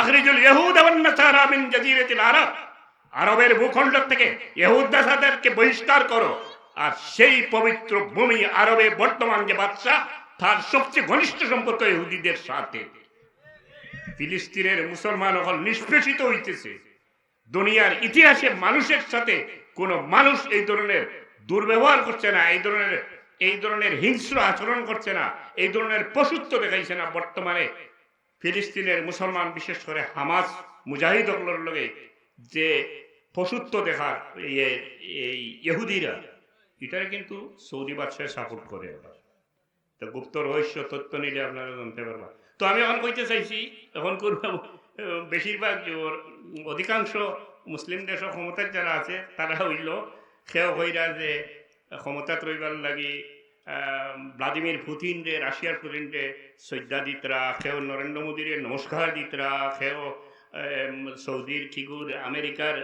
আখরিজুল ইয়াহুদ one নাসারা মিন জাজিরাতিল আরব, আরবের ভূখণ্ড থেকে ইহুদ নাসারাদেরকে বহিষ্কার করো। আর সেই পবিত্র ভূমি আরবে বর্তমান যে বাদশা, তার সবচেয়ে ঘনিষ্ঠ সম্পর্ক ইহুদিদের সাথে। ফিলিস্তিনের মুসলমান হল নিষ্পেষিত হইতেছে। দুনিয়ার ইতিহাসে মানুষের সাথে কোন মানুষ এই ধরনের দুর্ব্যবহার করছে না, এই ধরনের হিংস্র আচরণ করছে না, এই ধরনের পশুত্ব দেখাইছে না। বর্তমানে ফিলিস্তিনের মুসলমান, বিশেষ করে হামাস মুজাহিদগুলোর লগে যে পশুত্ব দেখার এই ইহুদিরা, এটারে কিন্তু সৌদি বাদশাহ সাপোর্ট করে। তো গুপ্ত রহস্য তথ্য নিলে আপনারা জানতে পারবেন। তো আমি এখন কইতে চাইছি, এখন বেশিরভাগ অধিকাংশ মুসলিম দেশ ক্ষমতার যারা আছে তারা হইল খেয়ে হইরা যে ক্ষমতা রইবার লাগি ভ্লাদিমির পুতিন রে, রাশিয়ার পুতিন রে শ্রদ্ধা দিতরা, খেয়েও নরেন্দ্র মোদীর নমস্কার দিতরা, খেয়েও সৌদির ফিগুর আমেরিকার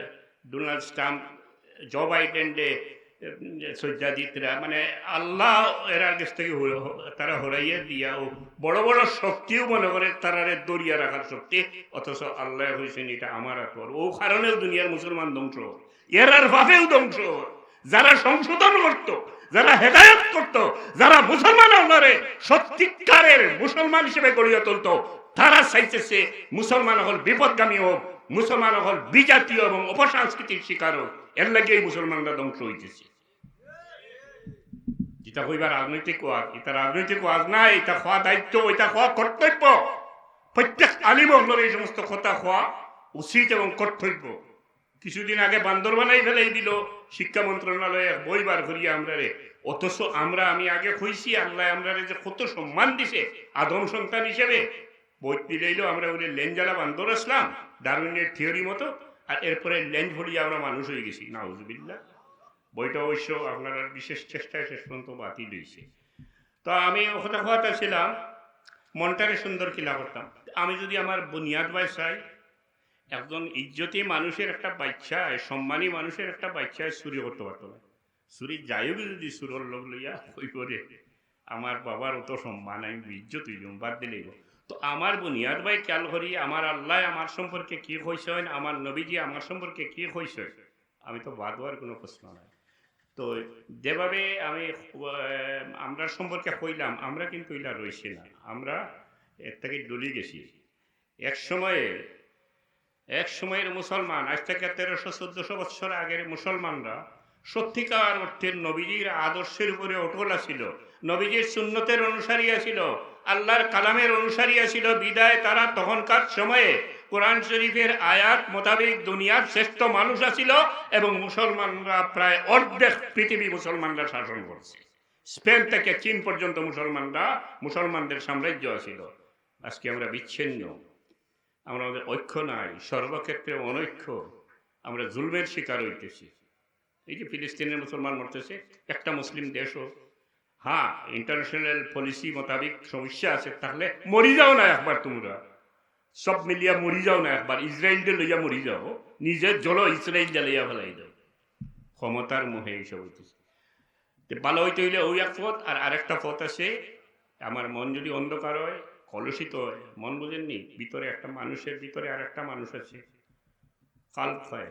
ডোনাল্ড ট্রাম্প, জো বাইডেন রে শ্রদ্ধা দিতরা, মানে আল্লাহ এর কাছ থেকে তারা হরাইয়া দিয়া ও বড় বড় শক্তিও মনে করে তারারে দরিয়া রাখার শক্তি, অথচ আল্লাহ হয়েছেন এটা আমার আকবর। ও কারণেও দুনিয়ার মুসলমান ধ্বংস, এরার ভাবেও ধ্বংস। যারা সংশোধন করত, যারা হেদায়ত করত, যারা মুসলমান আল্লাহরে সত্যিকারের মুসলমান হিসেবে গড়িয়ে তুলত, তারা চাইতেছে মুসলমান হল বিপদগামী হোক, মুসলমান হল বিজাতীয় এবং অপসংস্কৃতির শিকার হোক। এর লাগে এই মুসলমানরা ধ্বংস হইতেছে। যেটা হইবার রাজনৈতিক ওয়াজ, এটা রাজনৈতিক ওয়াজ না, এটা হওয়া দায়িত্ব, এটা হওয়া কর্তব্য। প্রত্যেক আলিম হলের এই সমস্ত কথা হওয়া উচিত এবং কর্তব্য। কিছুদিন আগে বান্দরবানাই ফেলাই দিল শিক্ষা মন্ত্রণালয়ে বই বার করিয়া আমরা রে, অথচ আমি আগে কইছি আল্লাহ আমরা যে কত সম্মান দিছে আদম সন্তান হিসেবে। বই দিলেইলো আমরা বলে লেঞ্জালা বান্দর আসলাম ডারউইনের থিওরি মতো, আর এরপরে লেঞ্জ ভরিয়া আমরা মানুষ হয়ে গেছি। নাউজুবিল্লাহ। বইটা অবশ্য আপনার বিশেষ চেষ্টায় শেষ পর্যন্ত বাতিল হয়েছে। তো আমি কথা ছিলাম মনটাকে সুন্দর কিলা করতাম। আমি যদি আমার বুনিয়াদ বাই চাই, একজন ইজ্জতি মানুষের একটা বাচ্চায়, সম্মানী মানুষের একটা বাচ্চায় চুরি করতে পারতো না। চুরি যাইও যদি চুরর লোক লইয়া ওই করে আমার বাবার অত সম্মান, আমি ইজ্জত হইলাম, বাদ দিলেই। তো আমার বুনিয়াদ ভাই খেয়াল করি, আমার আল্লাহ আমার সম্পর্কে কি হয়েছে, আমার নবীজি আমার সম্পর্কে কি হয়েছে, আমি তো বাদ হওয়ার কোনো প্রশ্ন নাই। তো যেভাবে আমরা সম্পর্কে হইলাম, আমরা কিন্তু এলা রয়েছি না, আমরা এর থেকে ডলি গেছি। এক সময়ের মুসলমান, আজ থেকে 1300-1400 বছর আগের মুসলমানরা সত্যিকার অর্থের নবীজির আদর্শের উপরে অটল ছিল, নবীজির সুন্নতের অনুসারী ছিল, আল্লাহর কালামের অনুসারী ছিল। বিদায় তারা তখনকার সময়ে কোরআন শরীফের আয়াত মোতাবেক দুনিয়ার শ্রেষ্ঠ মানুষ ছিল, এবং মুসলমানরা প্রায় অর্ধেক পৃথিবী মুসলমানরা শাসন করছে। স্পেন থেকে চীন পর্যন্ত মুসলমানদের সাম্রাজ্য ছিল। আজকে আমরা বিচ্ছিন্ন, আমাদের ঐক্য নাই, সর্বক্ষেত্রে অনৈক্য, আমরা জুলমের শিকার হইতেছি। এই যে ফিলিস্তিনের মুসলমান মরতেছে, একটা মুসলিম দেশও, হ্যাঁ ইন্টারন্যাশনাল পলিসি মোতাবেক সমস্যা আছে, তাহলে মরি যাও না একবার, তোমরা সব মিলিয়া মরি যাও না একবার, ইসরায়েলকে লইয়া মরি যাও, নিজের জলো ইসরায়েল জ্বালিয়া ফেলাই দাও। ক্ষমতার মোহে এইসব হইতেছে। ভালো হইতে হইলে ওই এক পথ, আর আরেকটা পথ আছে, আমার মন যদি অন্ধকার হয়, কলুষিত হয়, মন বোঝেননি, ভিতরে একটা মানুষের ভিতরে আর একটা মানুষ আছে, কাল্প হয়।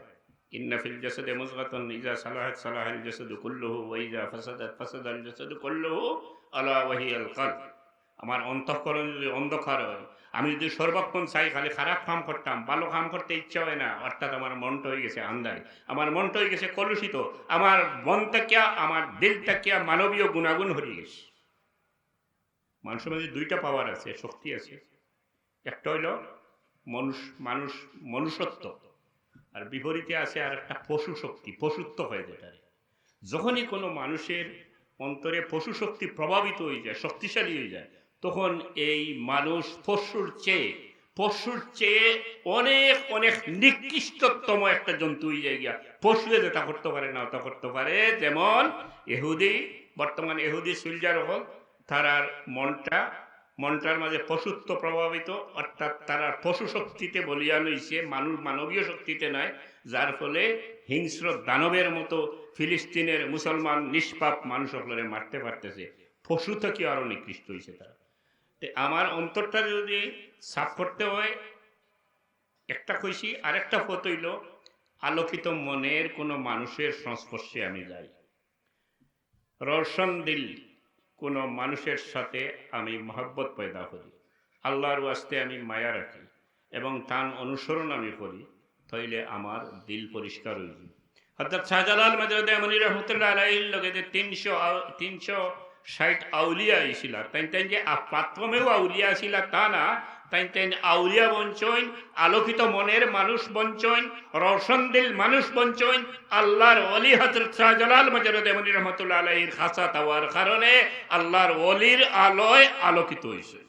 ইন্না ফিল জাসাদি মুযগাতান ইযা সালাহাত সালাহাল জাসাদু কুল্লুহু ওয়া ইযা ফাসাদাত ফাসাদাল জাসাদু কুল্লুহু আলা ওয়া হিয়াল কলব। আমার অন্তঃকরণ যদি অন্ধকার হয়, আমি যদি সর্বক্ষণ চাই খালি খারাপ কাম করতাম, ভালো কাম করতে ইচ্ছা হয় না, অর্থাৎ আমার মনটা হয়ে গেছে আন্ধার, আমার মনটা হয়ে গেছে কলুষিত, আমার মনটা কিয়া, আমার দিলটা কিয়া মানবীয় গুণাগুণ হয়ে গেছে। মানুষের মধ্যে দুইটা পাওয়ার আছে, শক্তি আছে। একটা হইল মনুষ্যত্ব, আর বিপরীতে আছে আর একটা পশু শক্তি, পশুত্ব হয় যেটা। যখনই কোনো মানুষের অন্তরে পশু শক্তি প্রভাবিত হয়ে যায়, শক্তিশালী হয়ে যায়, তখন এই মানুষ পশুর চেয়ে অনেক অনেক নিকৃষ্টতম একটা জন্তু হয়ে যায় গিয়া। পশু যেটা করতে পারে না ওটা করতে পারে। যেমন বর্তমান এহুদি সুলজার হল, তারার মনটার মাঝে পশুত্ব প্রভাবিত, অর্থাৎ তারা পশু শক্তিতে বলিয়ান হইছে, মানবীয় শক্তিতে নয়, যার ফলে হিংস্র দানবের মতো ফিলিস্তিনের মুসলমান নিষ্পাপ মানুষ সকলে মারতে পারতেছে। পশু থেকে আরো নিকৃষ্ট হয়েছে তারা। আমার অন্তরটা যদি সাফ করতে হয়, একটা কইছি, আরেকটা পথ হইল আলোকিত মনের কোনো মানুষের সংস্পর্শে আমি যাই, রোশন দিল কোনো মানুষের সাথে আমি মহব্বত পয়দা করি, আল্লাহর ওয়াস্তে আমি মায়া রাখি এবং তার অনুসরণ আমি করি, তাইলে আমার দিল পরিষ্কার হয়ে যায়। হযরত শাহজালাল মাদারী আমনি রহমতুল্লাহ আলাইহির লগে যে 360 আউলিয়া আইছিল, তাই যে প্রথমেও আউলিয়া ছিল তা না, তাই আউলিয়া বঞ্চন, আলোকিত মনের মানুষ বঞ্চন, রোশন দিল মানুষ বঞ্চন, আল্লাহর ওলি হযরত শাহজালাল মাদারী আমনি রহমতুল্লাহ আলাইহির খাসাত হওয়ার কারণে আল্লাহর ওলির আলোয় আলোকিত হয়েছে।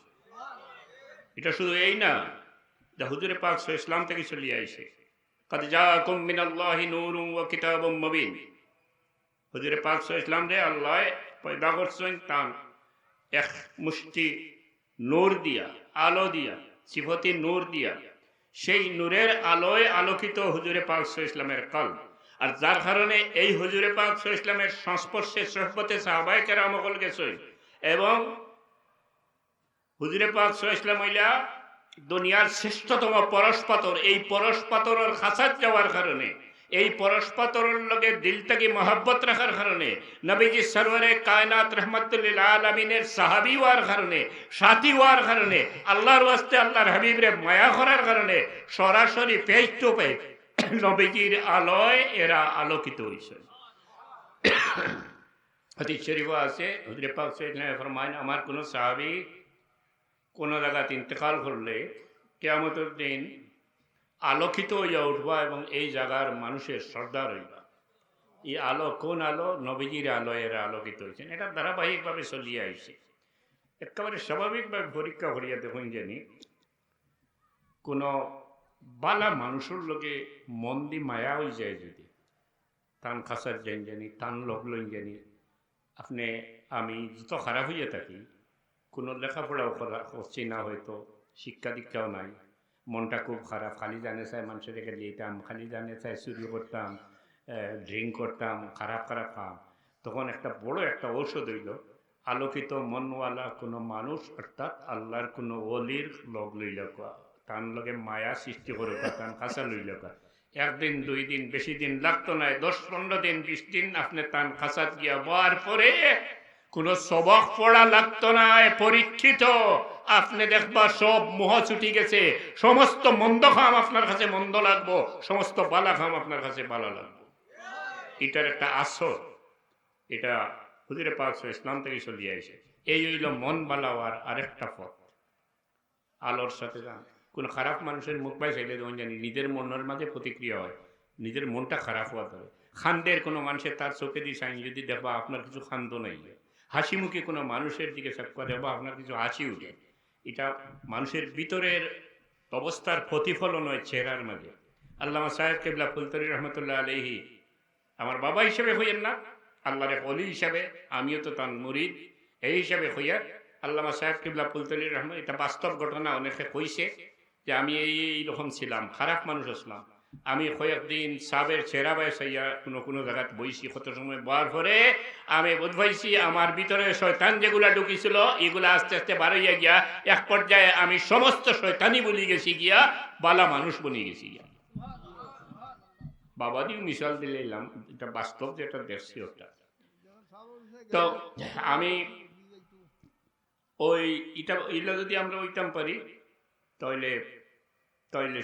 এটা শুধু এই না, যা হুজুরে পাক সাল্লাল্লাহু আলাইহি ওয়াসাল্লাম থেকে চলে আইছে, قد جاءكم من الله نور وكتاب مبين। হুজুরে পাক সাল্লাল্লাহু আলাইহি ওয়াসাল্লাম রে আল্লাহ পয়দা করছেন তান এক মুষ্টি নূর দিয়া, আলো দিয়া, সিফতি নূর দিয়া, সেই নূরের আলোয় আলোকিত হুজুরে পাক সাল্লাল্লাহু আলাইহি ওয়াসাল্লামের কলব। আর যার কারণে এই হুজুরে পাক সাল্লাল্লাহু আলাইহি ওয়াসাল্লামের সংস্পর্শে সোহবতে সাহাবায়ে কেরাম হল গেছে এবং হুজুরে পাক সাল্লাল্লাহু আলাইহি ওয়াসাল্লাম হইলা দুনিয়ার শ্রেষ্ঠতম পরশপাতর। এই পরশপাতরের খাসাত যাওয়ার কারণে, এই পরশপাতরের লগে দিলটাকে মহব্বত রাখার কারণে, নবীজি সরওয়ারে কায়নাত রহমাতুল লিল আলামিনের সাহাবী হওয়ার কারণে, সাথী হওয়ার কারণে, আল্লাহর ওয়াস্তে আল্লাহর হাবিবরে মায়া করার কারণে সরাসরি ফেস টু ফেস নবীজির আলোয় এরা আলোকিত হয়েছে। হাদিস শরীফে আছে, হুজুরে পাক সাল্লাল্লাহু আলাইহি ওয়াসাল্লাম ফরমান, আমার কোন সাহাবী কোন জায়গাতে ইন্তেকাল করলে কিয়ামতের দিন আলোকিত হইয়া উঠবা এবং এই জায়গার মানুষের সর্দার হইবা। এই আলো কোন আলো? নবীজির আলো এরা আলোকিত হয়েছেন। এটা ধারাবাহিকভাবে চলিয়ে আইছে। একেবারে স্বাভাবিকভাবে পরীক্ষা করিয়া দেখুন জানি কোনো বালা মানুষের লোকে মন দি মায়া হয়ে যায়, যদি তান খাসার যাই জানি, তান লোক লইন জানি, আপনি আমি যত খারাপ হইয়া থাকি, কোনো লেখাপড়াও করছি না, হয়তো শিক্ষা দীক্ষাও নাই, মনটা খুব খারাপ, খালি জানে চাই মানুষের রেখে দিতাম, খালি জানে চাই চুরি করতাম, ড্রিঙ্ক করতাম, খারাপ খারাপ খাম, তখন একটা বড় একটা ঔষধ হইল আলোকিত মনওয়ালা কোনো মানুষ, অর্থাৎ আল্লাহর কোনো ওলির লগ লইল, তার লগে মায়া সৃষ্টি করে তার কাঁচা লইল। একদিন দুই দিন বেশি দিন লাগতো না, 10-15 দিন 20 দিন আপনি তার কাঁচাত গিয়া বয়ার পরে কোনো সবক পড়া লাগতো না, পরীক্ষিত, আপনি দেখবা সব মোহ ছুটি গেছে, সমস্ত মন্দ খাম আপনার কাছে মন্দ লাগবো, সমস্ত বালা খাম আপনার কাছে বালা লাগবো। এটার একটা আসর, এটা হুজুরে পাক সাল্লাল্লাহু আলাইহি ওয়াসাল্লাম থেকে চলিয়ে আইছে। এই হইল মন বালা হওয়ার আরেকটা পথ, আলোর সাথে যান। কোন খারাপ মানুষের মুখ পাই চাইলে তখন জানি নিজের মনের মাঝে প্রতিক্রিয়া হয়, নিজের মনটা খারাপ হওয়া ধরে। খান্দের কোনো মানুষের তার চোখে দিয়ে চাই যদি দেখবা আপনার কিছু খান্দ নাই, হাসি মুখে কোনো মানুষের দিকে সাক্ষা দেবা আপনার কিছু হাসি উঠে, এটা মানুষের ভিতরের অবস্থার প্রতিফলন হয় চেহারার মাঝে। আল্লামা সাহেব কেবলা ফুলতরি রহমতুল্লাহ আলাইহি আমার বাবা হিসেবে হইয়েন না, আল্লাহর ওলি হিসাবে, আমিও তো তার মুরিদ, এই হিসাবে হইয়া আল্লামা সাহেব কেবলা ফুলতরি রহমান, এটা বাস্তব ঘটনা, অনেকে কইছে যে আমি এইরকম ছিলাম, খারাপ মানুষ আসলাম। আমি কয়েকদিন সাবের চেহারা বাইসাইয়া কোনো জায়গায় বইছি, কত সময় বার করে আমি বোধ পাইছি আমার ভিতরে শয়তান যেগুলা ঢুকিছিল এগুলা আস্তে আস্তে বার হইয়া গিয়া এক পর্যায়ে আমি সমস্ত শয়তানি বলি গেছি গিয়া বালা মানুষ বনি গেছি গিয়া। বাবা দিও মিশাল দিলে এলাম, এটা বাস্তব যেটা দেখছি ওটা। তো আমি ওই এটা যদি আমরা ওইটাম পারি তাহলে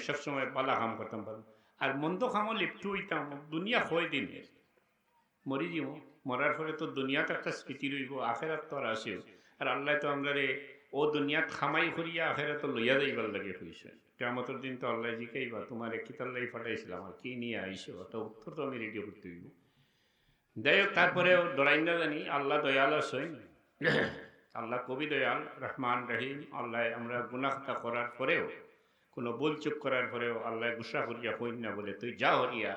সবসময় বালা কাম করতাম পারবো। আর মন্দ কামও লিপ্ত হইতাম, দুনিয়া হয় দিনের মরি যাব, মরার পরে তো দুনিয়াতে একটা স্মৃতি রইব, আখেরাত তো আর আসেও। আর আল্লাহ তো আমরা রে ও দুনিয়াত খামাই করিয়া আখেরাত তো লইয়া যাইবার লাগে হয়েছে। কিয়ামতের দিন তো আল্লাহ জিকাইবা তোমার কিতাল্লাই ফাটাইছিলাম আর কি নিয়ে আইসো, একটা উত্তর তো আমি রেডি করতে হইব। যাই হোক, তারপরেও ডরাই না জানি আল্লাহ দয়াল আসেন, আল্লাহ কবি দয়াল রহমান রহিম। আল্লাহ আমরা গুনাহটা করার পরেও, কোনো ভুল চুপ করার পরেও আল্লাহ গুসা করিয়া কইন না বলে তুই যা হরিয়া।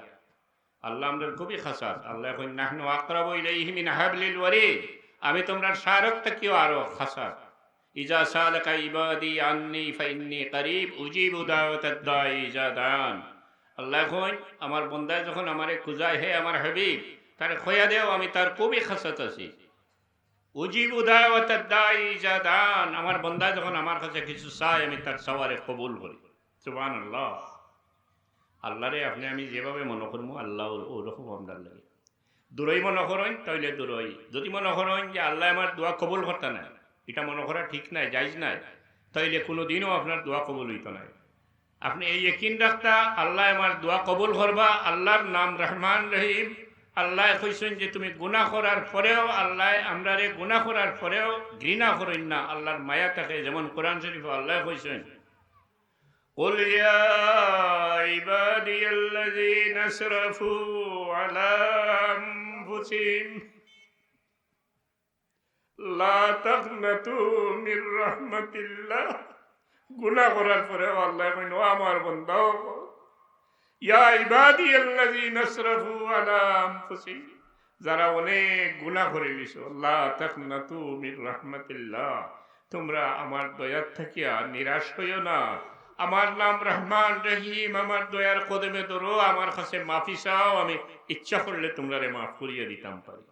আল্লাহ আমরা কবি খাসাত, আল্লাহ কইন নাহনু আকরাবু ইলাইহি মিন হাবলিল ওয়ারিদ, আমি তোমরা শারক থেকেও আরো খাসাত। ইজা সালাকা ইবাদি আন্নি ফাইন্নি করিব উজিবু দাওয়াতাদ দাঈ ইজা দান। আল্লাহ কইন আমার বান্দা যখন আমারে খুঁজায়, হে আমার হাবিব তার খোয়া দেও, আমি তার কবি খাসাত আছি। উজিবু দাওয়াতাদ দাঈ ইজা দান, আমার বান্দা যখন আমার কাছে কিছু চায় আমি তার সওয়ারে কবুল করি। সুবহানাল্লাহ। আল্লাহরে আপনি আমি যেভাবে মনে করবো আল্লাহ ওরকম আমরা লাগে। দূরই মনে করেন তাইলে দূরই, যদি মনে করেন যে আল্লাহ আমার দোয়া কবুল করতে নাই, এটা মনে করা ঠিক নাই, জায়জ নাই, তাইলে কোনো দিনও আপনার দোয়া কবুল হইত নাই। আপনি এই ইকিন রাখতা আল্লাহ আমার দোয়া কবুল করবা। আল্লাহর নাম রহমান রহিম। আল্লাহ কইছেন যে তুমি গুনাহ করার পরেও, আল্লাহ আমরা রে গুনাহ করার পরেও ঘৃণা করেন না, আল্লাহর মায়া থাকে। যেমন কোরআন শরীফ আল্লাহ কইছেন, قل يا عبادي الذين اسرفوا على أنفسهم لا تقنطوا من رحمة الله। গুনাহ করার পরে আল্লাহ কইন ও আমার বান্দা, ইয়া ইবাদি আল্লাযীনা আসরাফু আলা আনফুসিহিম, যারা অনেক গুনাহ করে গেছো, লা তাকনাতু মির রাহমাতিল্লাহ, তোমরা আমার দয়া থেকে নিরাশ হইও না। আমার নাম রহমান রহিম, আমার দয়ার কদমে ধরো, আমার কাছে মাফি চাও, আমি ইচ্ছা করলে তোমরা মাফ করিয়ে দিতাম পারি।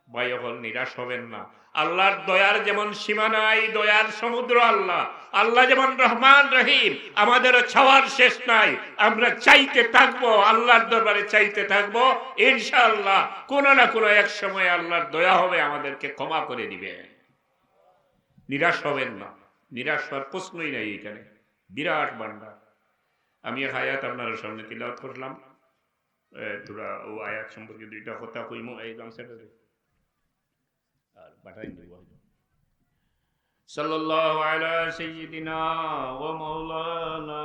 ভাই হল নিরাশ হবেন না। আল্লাহর দয়ার যেমন সীমা নাই, দয়ার সমুদ্র আল্লাহ। আল্লাহ যেমন রহমান রহিম, আমাদেরও ছাওয়ার শেষ নাই। আমরা চাইতে থাকবো, আল্লাহর দরবারে চাইতে থাকবো, ইনশাআল্লাহ কোনো না কোনো এক সময় আল্লাহর দয়া হবে, আমাদেরকে ক্ষমা করে দিবে। নিরাশ হবেন না, নিরাশ হওয়ার প্রশ্নই নাই এখানে। বিরাট ভান্ডার। আমি এক আয়াত আপনার সামনে তিলাওয়াত করলাম, তোরা ও আয়াত সম্পর্কে দুইটা কথা কইমু। এই গামছাটা আর বাটাই দিব। সাল্লাল্লাহু আলা সাইয়্যিদিনা ওয়া মাওলানা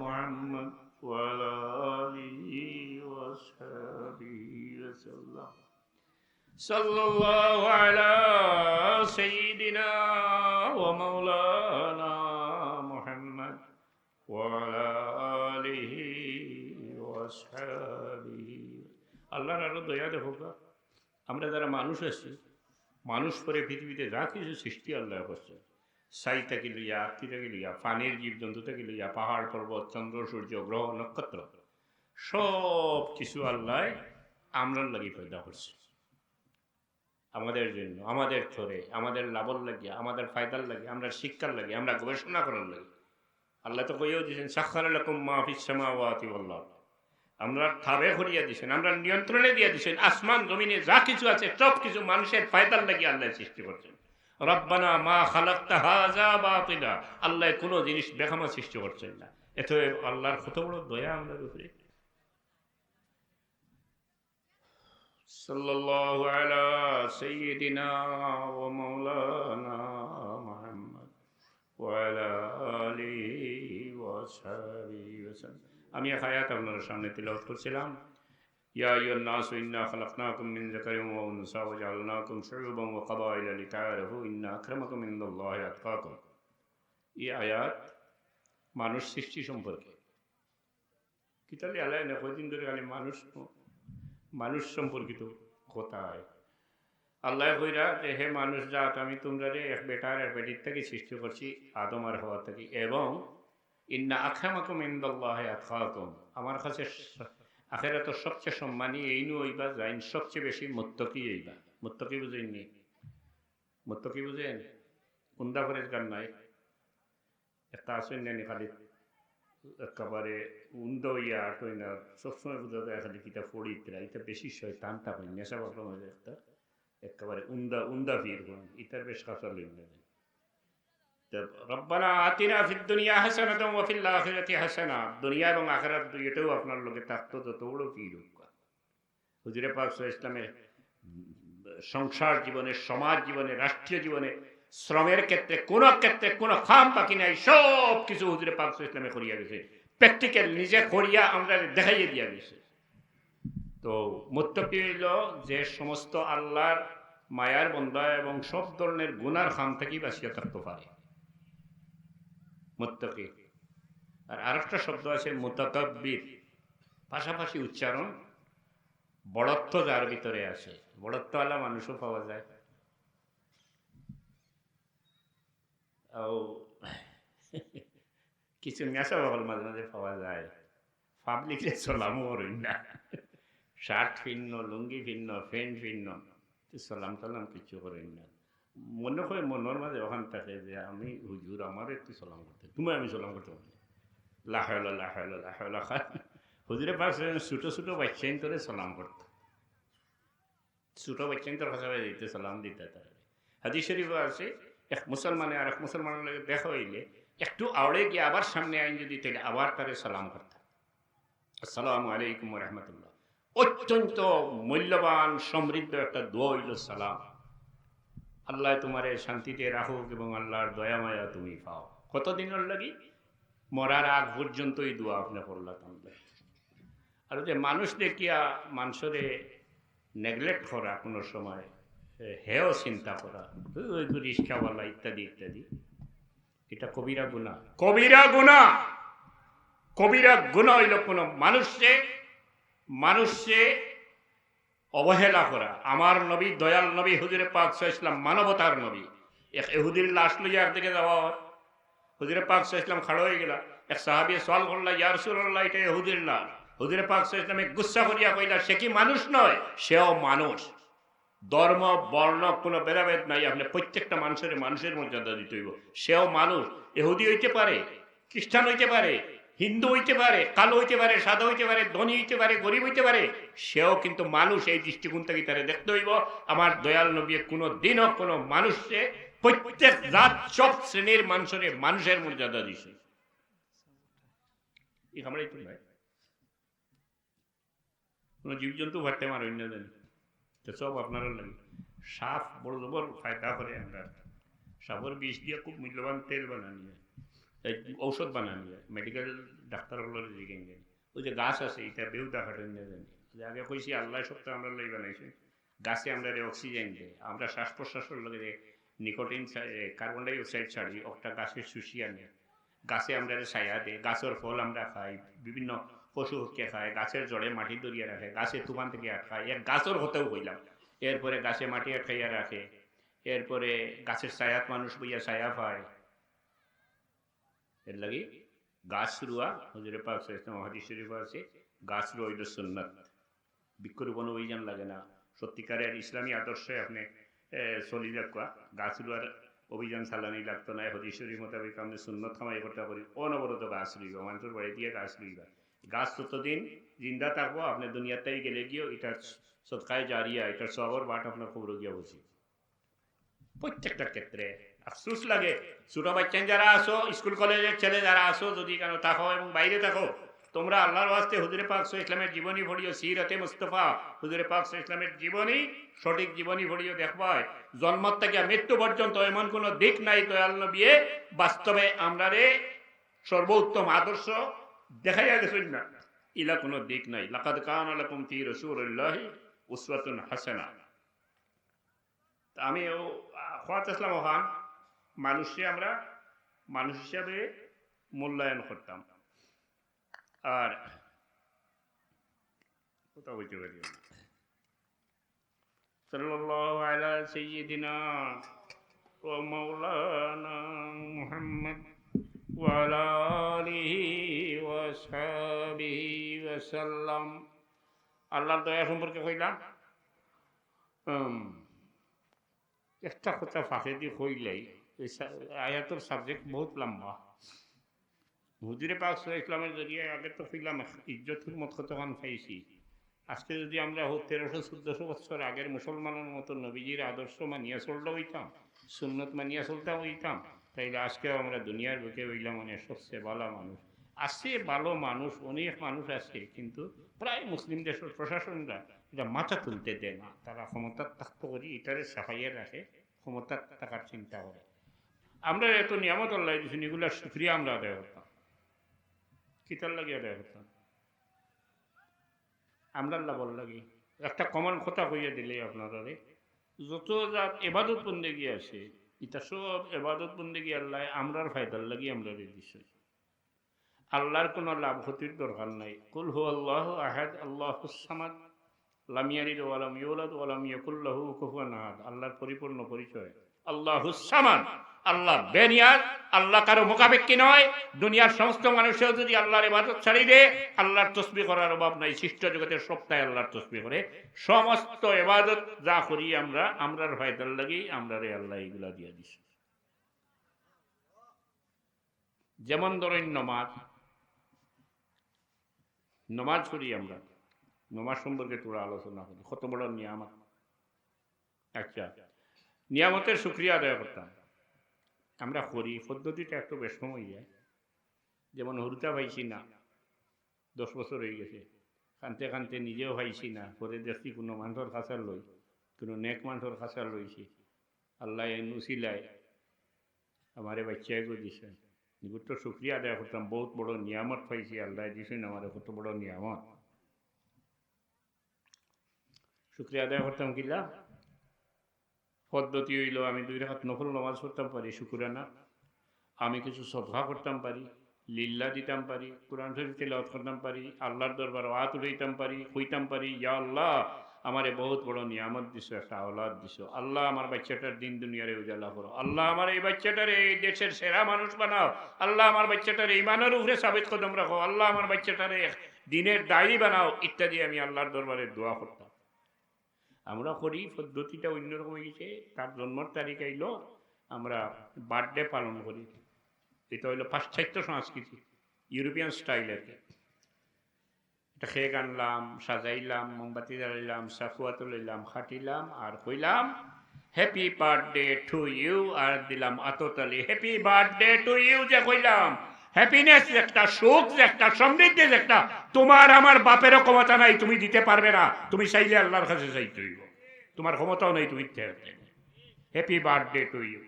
মুহাম্মদ ওয়া আলা আলিহি ওয়া সাহবিহি ওয়া সাল্লাম। সাল্লাল্লাহু আলা সাইয়্যিদিনা ওয়া মাওলানা মুহাম্মদ ওয়া আলা আলিহি ওয়া সাহবিহি। আল্লাহর আরো দয়া দেখো, আমরা যারা মানুষ আছি, মানুষ পরে পৃথিবীতে যা কিছু সৃষ্টি আল্লাহ করছে, ছাই থেকে লইয়া, আত্মি থেকে লইয়া, পানির জীবজন্তু থেকে লইয়া, পাহাড় পর্বত, চন্দ্র সূর্য গ্রহ নক্ষত্র, সব কিছু আল্লাহ আমরার লাগি পয়দা করছে, আমাদের জন্য, আমাদের থরে, আমাদের লাভর লাগিয়া, আমাদের ফায়দার লাগে, আমরা শিক্ষার লাগে, আমরা গবেষণা করার লাগে। আল্লাহ তো কইও দিয়েছেন সাখারা লাকুম মা ফিস সামাওয়াতি ওয়াল আরদ, আমরা থাবে করিয়া দিয়েছেন, আমরা নিয়ন্ত্রণে দিয়ে দিয়েছেন। আসমান জমিনে যা কিছু আছে সব কিছু মানুষের ফায়দার লাগি আল্লাহ সৃষ্টি করছেন। রব্বানা মা খালাকতা হাযা বাতিলা, আল্লাহ কোনো জিনিস বেখামা সৃষ্টি করছেন না। এত আল্লাহর কত বড় দয়া আমাদের উপরে। সাল্লাল্লাহু আলা সাইয়্যিদিনা ওয়া মাওলানা মুহাম্মদ ওয়া আলা আলিহি ওয়া সাহবিহি ওয়া সাল্লাম। আমি এক আয়াত আপনাদের সামনে তিলাওয়াত করছিলাম, ইয়া আইয়ুহান নাসু ইন্না খালাকনাকুম মিন যাকারিন ওয়া উনসা ওয়া জাআলনাকুম শুউবান ওয়া ক্বাবাইলা লিতাআরাফু ইন্না আকরামাকুম ইনদাল্লাহি আতকাকুম। এই আয়াত মানুষ সৃষ্টি সম্পর্কে। কিতালে আল্লাহ না কয়দিন ধরে খালি মানুষ সম্পর্কিত কথা হয়। আল্লাহ কইরা যে হে মানুষ জাত, আমি তোমরা এক বেটার এক বেটির থেকে সৃষ্টি করছি, আদম আর হওয়া থেকে, এবং ইন্না আকরামাকুম ইনদাল্লাহি আতকাকুম, আমার কাছে আখিরাতের সবচেয়ে সম্মানী এইনু হইবা যাইন সবচেয়ে বেশি মুত্তাকি হইবা। মুত্তাকি বুঝেননি? মুত্তাকি বুঝেন? কুন্দা করে গান নাই একটা আসেন নেনি, খালি একেবারে উন্দ হইয়া আটই না, সবসময় বোঝা যায় খালি কিতা পড়ি এটা বেশি শয়তানটা হয়, নেশা বাকরম হয়ে যায় একটা, একেবারে উন্দা ভিড় হন, ইটার বেশ কাঁচা লইন না। রব্বানা আতিনা ফিদ দুনিয়া হাসানাতাও ওয়া ফিল আখিরাতি হাসানা, দুনিয়া এবং আখিরাত দুইটাও আপনার লগে থাকতো, যত বড় ভিড় হোক। হুজুরে পাক সাল্লাল্লাহু আলাইহি ওয়াসাল্লামের সংসার জীবনে, সমাজ জীবনে, রাষ্ট্রীয় জীবনে, শ্রমের ক্ষেত্রে কোনো খাম বাকি নাই, সব কিছু হুজুরে পাক সাল্লাল্লাহু আলাইহি ওয়াসাল্লামে করিয়া গেছে, প্র্যাকটিক্যাল নিজে করিয়া আমরা দেখাইয়ে দিয়া গেছে। তো মুত্তাকি হইল যে সমস্ত আল্লাহর মায়ার বান্দা এবং সব ধরনের গুনার খাম থেকে বাঁচিয়া থাকতে পারে, মুত্তাকি। আর আরেকটা শব্দ আছে মুতাকাব্বির, পাশাপাশি উচ্চারণ। বড়ত্ব যার ভিতরে আছে, বড়ত্বওয়ালা মানুষও পাওয়া যায়, কিছু নেশা বহল মাঝে মাঝে পাওয়া যায়। পাবলিকে সালামও রই না, শার্ট ভিন্ন, লুঙ্গি ভিন্ন, ফ্যান্ট ভিন্ন, সালাম টালাম কিছু করেন না। মনে হয় মনের মাঝে ওখান থাকে যে আমি হুজুর আমার একটু সালাম করতে, তুমি আমি সালাম করতে পারি, লাহালা লাহালা লাহালা খা, হুজুরে পাক ছোট ছোট বাচ্চাইন করে সালাম করতো, ছোট বাচ্চাইন তোর কাছে দিতে সালাম দিতে। তার হাদিস শরীফ আছে এক মুসলমানে আর এক মুসলমানের লগে দেখা হইলে একটু আওড়ে গিয়ে আবার সামনে আইন যদি তাইলে আবার তারে সালাম করতাম, আসসালামু আলাইকুম ওয়া রাহমাতুল্লাহ। অত্যন্ত মূল্যবান সমৃদ্ধ একটা দোয়া হইল সালাম। আল্লাহ তোমারে শান্তিতে রাখুক এবং আল্লাহর দয়া মায়া তুমি পাও। কতদিনের লাগি? মরার আগ পর্যন্ত এই দোয়া আপনি করলাম। আর যে মানুষ দেখিয়া মানুষরে নেগলেক্ট করা, কোনো সময় হেও চিন্তা করা, ওই রিক্সাওয়ালা ইত্যাদি ইত্যাদি, এটা কবিরা গুনাহ। কবিরা গুনাহ, কবিরা গুনাহ হইল কোনো মানুষে অবহেলা করা। আমার নবী, দয়াল নবী হুজুরে পাক সাল্লাল্লাহু আলাইহি ওয়াসাল্লাম মানবতার নবী। এক ইহুদির লাশ লইয়া একদিকে যাওয়া, হুজুরে পাক সাল্লাল্লাহু আলাইহি ওয়াসাল্লাম খাড়া হয়ে গেলা। এক সাহাবী সওয়াল করলা, ইয়া রাসূলুল্লাহ এটা ইহুদির লাশ। হুজুরে পাক সাল্লাল্লাহু আলাইহি ওয়াসাল্লাম গুসসা করিয়া কইলা, সে কি মানুষ নয়? সেও মানুষ। ধর্ম বর্ণ কোনো ভেদাভেদ নাই, আপনি প্রত্যেকটা মানুষের মর্যাদা দিতে হইব। সেও মানুষ, ইহুদি হইতে পারে, খ্রিস্টান হইতে পারে, হিন্দু হইতে পারে, কালো হইতে পারে, সাদা হইতে পারে, ধনী হইতে পারে, গরিব হইতে পারে, সেও কিন্তু মানুষ। এই দৃষ্টিকোণ থেকে তারা দেখতে হইব। আমার দয়াল নবী কোনো দিনও কোনো মানুষে, প্রত্যেক জাত সব শ্রেণীর মানুষের মর্যাদা দিছে। আমরা এই তো নাই কোনো জীবজন্তু ভাবতে আমার অন্য জানি, সব আপনারা লাগে। সাপ বড় জবর ফায়দা করে। আমরা সাপের বিষ দিয়ে খুব মূল্যবান তেল বানানি হয়, ঔষধ বানানি হয়, মেডিকেল ডাক্তারগুলোর দিকে। ওই যে গাছ আছে, এটা বেউ দেখাটেন না জানি, যে আগে কইছি আল্লাহ সপ্তাহে আমরা লই বানাইছি। গাছে আমরা অক্সিজেন দেয়, আমরা শ্বাস প্রশ্বাসের লগে যে নিকোটিন কার্বন ডাই অক্সাইড ছাড়ি, একটা গাছের শুষিয়ে আনে, গাছে আমরা ছায়া দেয়, গাছের ফল আমরা খাই, বিভিন্ন পশু হত্যা খায়, গাছের জড়ে মাটি দরিয়া রাখে, গাছের তুফান থেকে আটকায়, এর গাছের হতেও হইলাম। এরপরে গাছে মাটি আটকাইয়া রাখে, এরপরে গাছের ছায়াত মানুষ বইয়া ছায়া পায়। এর লাগি গাছ রুয়া, হুজুরে পাক সাল্লাল্লাহু হাদিস শরীফ আছে, গাছ রুয়া হইল সুন্নাত। বৃক্ষরোপণ অভিযান লাগে না, সত্যিকারের ইসলামী আদর্শে আপনি চলি রাখা। গাছ রুয়ার অভিযান চালানি লাগতো না। হাদিস শরীফ মোতাবেক আপনি সুন্নত কামাই করতে পারি, অনবরত গাছ রুইবা, মানুষের বাড়ি দিয়ে গাছ রুইবা। গাছ ততদিন জিন্দা থাকবো, আপনি দুনিয়াতেই গেলে গিয়েও এটার সৎকায় জারিয়া, এটার সবর বাট আপনার খবর গিয়া বসি। প্রত্যেকটা ক্ষেত্রে আফসোস লাগে, ছোট বাচ্চা যারা আসো, স্কুল কলেজের ছেলে যারা আসো, যদি কেন থাকো এবং বাইরে থাকো, তোমরা আল্লাহর ওয়াস্তে হুজুরে পাক সাল্লাল্লাহু আলাইহি ওয়াসাল্লামের জীবনী পড়িও, সিরাতে মুস্তাফা, হুজুরে পাক সাল্লাল্লাহু আলাইহি ওয়াসাল্লামের জীবনী, সঠিক জীবনী পড়িও। দেখবাই জন্ম থেকে মৃত্যু পর্যন্ত এমন কোনো দিক নাই দয়াল নবী বাস্তবে আমরারে সর্বোত্তম আদর্শ দেখাইয়া গেছেন না, ইলা কোনো দিক নাই। লাকাদ কানা লাকুম ফি রাসূলিল্লাহি উসওয়াতুন হাসানা। আমি ইসলাম খান মানুষে আমরা মানুষ হিসাবে মূল্যায়ন করতাম। আর কোথাও বলতে পারি সাল্লাল্লাহু আলা সাইয়্যিদিনা ওয়া মাওলানা মুহাম্মদ ওয়া আলা আলিহি ওয়া সাহবিহি ওয়া সাল্লাম। আল্লাহর দয়া সম্পর্কে কইলাম। একটা কথা ফাঁকে দিয়ে কইলাই, আয়াতের সাবজেক্ট বহুত লম্বা। হুজুরে পাক সাল্লাল্লাহু আলাইহি ওয়াসাল্লামের জরিয়ে আগে তো কইলাম ইজ্জত হুরমত কতখান পাইছি। আজকে যদি আমরা 1300-1400 বছর আগের মুসলমানের মতো নবীজির আদর্শ মানিয়া চলতে হইতাম, সুন্নত মানিয়া চলতে হইতাম, তাইলে আজকেও আমরা দুনিয়ার বুকে হইলাম অনেক সবচেয়ে ভালো মানুষ। আছে ভালো মানুষ, অনেক মানুষ আছে, কিন্তু প্রায় মুসলিম দেশের প্রশাসনরা এটা মাথা তুলতে দেয় না। তারা ক্ষমতার থাকতে করি এটারে সাফাইয়া রাখে, ক্ষমতার থাকার চিন্তা করে। আমরা এত নিয়ামত আল্লাহ দিয়েছেন, এগুলার শুকরিয়া আমরা আদায় করতাম, কিতার লাগে আদায় করতাম আমরা লাভর লাগে। একটা কমন কথা কইয়া দিলে আপনারা, যত জাত এবাদত বন্দেগী আছে, এটা সব এবাদত বন্দেগী আল্লাহ আমরার ফায়দার লাগি আমরা দিছে। আল্লাহর কোনো লাভ ক্ষতির দরকার নাই। কুল হু আল্লাহু আহাদ আল্লাহুস সামাদ লাম ইয়ালিদ ওয়া লাম ইউলাদ ওয়া লাম ইয়াকুল লাহু কুফুয়ান আহাদ। আল্লাহর পরিপূর্ণ পরিচয় আল্লাহুস সামাদ, আল্লাহ বেনিয়াজ, আল্লাহ কারো মোকাবেক্ষী নয়। দুনিয়ার সমস্ত মানুষেও যদি আল্লাহর ইবাদত ছাড়ি দে, আল্লাহর তসবিহ করার অভাব নাই। সৃষ্ট জগতের সপ্তাহে আল্লাহর তসবিহ করে। সমস্ত ইবাদত যা করি আমরা, আমরার ফায়দার লাগি আমরারে আল্লাহ এগুলা দিয়া দিছে। যেমন ধরেন নামাজ, নমাজ করি আমরা, নমাজ সম্পর্কে তোরা আলোচনা করি, কত বড় নিয়ামত। আচ্ছা, নিয়ামতের শুক্রিয়া আদায় করতাম আমরা করি, পদ্ধতিটা একটু বেশ সময় যায়। যেমন হরুতা পাইছি না, 10 বছর হয়ে গেছে, কানতে কানতে নিজেও পাইছি না, পরে দেখছি কোনো মানুষের কাছার লই, কোনো নেক মানুষের কাছার লইছি, আল্লাহ নুসিলায় আমারে বাচ্চায় গো দিছেন, এগুলো শুক্রিয়া আদায় করতাম। বহুত বড় নিয়ামত পাইছি, আল্লাহ দিছেন আমারে, কত বড় নিয়ামত, শুক্রিয়া আদায় করতাম। কিলা পদ্ধতি হইল, আমি 2 রাকাত নফল নামাজ পড়তাম পারি শুকরানা, আমি কিছু সদকা করতাম পারি, লিল্লা দিতাম পারি, কোরআন শরীফ তেলাওয়াত করতাম পারি, আল্লাহর দরবার হাত উঠাইতাম পারি, হইতাম পারি, ইয়া আল্লাহ আমারে বহুত বড় নিয়ামত দিছো, একটা আওলাদ দিছো, আল্লাহ আমার বাচ্চাটার দিন দুনিয়ারে উজালা করো, আল্লাহ আমার এই বাচ্চাটার এই দেশের সেরা মানুষ বানাও, আল্লাহ আমার বাচ্চাটার ইমানের উপরে সাবিত কদম রাখো, আল্লাহ আমার বাচ্চাটার দিনের দায়ী বানাও, ইত্যাদি আমি আল্লাহর দরবারে দোয়া করতাম। আমরা করি, পদ্ধতিটা অন্যরকম হয়ে গেছে। তার জন্মর তারিখ আইল, আমরা বার্থডে পালন করি, এটা হইল পাশ্চাত্য সংস্কৃতি, ইউরোপিয়ান স্টাইল আর কি। এটা কেক আনলাম, সাজাইলাম, মোমবাতি জ্বালাইলাম, সাকুয়া তুলাইলাম, খাটিলাম, আর কইলাম হ্যাপি বার্থডে টু ইউ, আর দিলাম আততালি, হ্যাপি বার্থডে টু ইউ। যে কইলাম হ্যাপিনেস একটা, সুখ একটা, সমৃদ্ধি একটা, তোমার আমার বাপেরও ক্ষমতা নাই, তুমি দিতে পারবে না, তুমি চাইলে আল্লাহর কাছে চাইতে হইব, তোমার ক্ষমতাও নেই, তুমি হ্যাপি বার্থডে টু ইউ।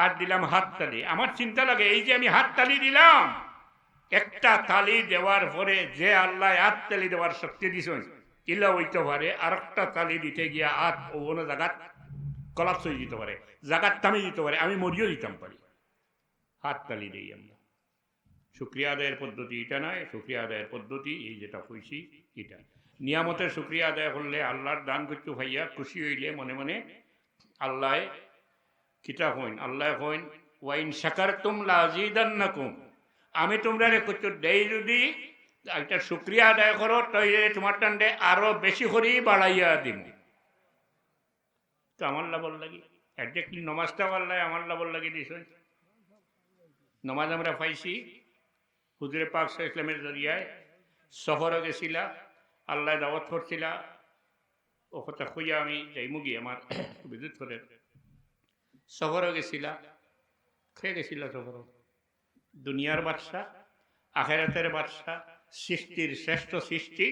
আর দিলাম হাততালি। আমার চিন্তা লাগে, এই যে আমি হাততালি দিলাম, একটা তালি দেওয়ার পরে যে আল্লাহ হাততালি দেওয়ার শক্তি দিছেন, ইল্লা হইতে পারে আর একটা তালি দিতে গিয়া হাত কোনো জায়গাত কলাপস হয়ে যেতে পারে, জায়গাত থামে যেতে পারে, আমি মরিও দিতাম পারি। হাততালি দিই আমরা। শুক্রিয়া আদায়ের পদ্ধতি এটা নয়, শুক্রিয়া আদায়ের পদ্ধতি এই যেটা কইছি এটা। নিয়ামতের শুক্রিয়া আদায় করলে, আল্লাহর দান করতে ভাইয়া খুশি হইলে মনে মনে আল্লাহ কিতা হইন, আল্লাহ হইন ওয়াইন শাকারতুম লাযীদান্নাকুম, আমি তোমরা করতে দেই, যদি একটা শুক্রিয়া আদায় করো তাইলে তোমার টান্ডে আরো বেশি করেই বাড়াইয়া দিব। তো আমার লাভর লাগি একজাক্টলি নমাজটা আল্লাহ আমার লাভর লাগি দিয়েছেন। নমাজ আমরা পাইছি হুজুরে পাক সাল্লাল্লাহু আলাইহি ওয়াসাল্লামের জরিয়ায়। সফরও গেছিলা, আল্লাহ দাওয়াত করছিলা, ও কথা খুঁজা আমি যাইমু গিয়ে আমার বিদ্যুৎ করে। সফরও গেছিলা, খেয়ে গেছিলা সফরও। দুনিয়ার বাদশা, আখিরাতের বাদশা, সৃষ্টির শ্রেষ্ঠ সৃষ্টি,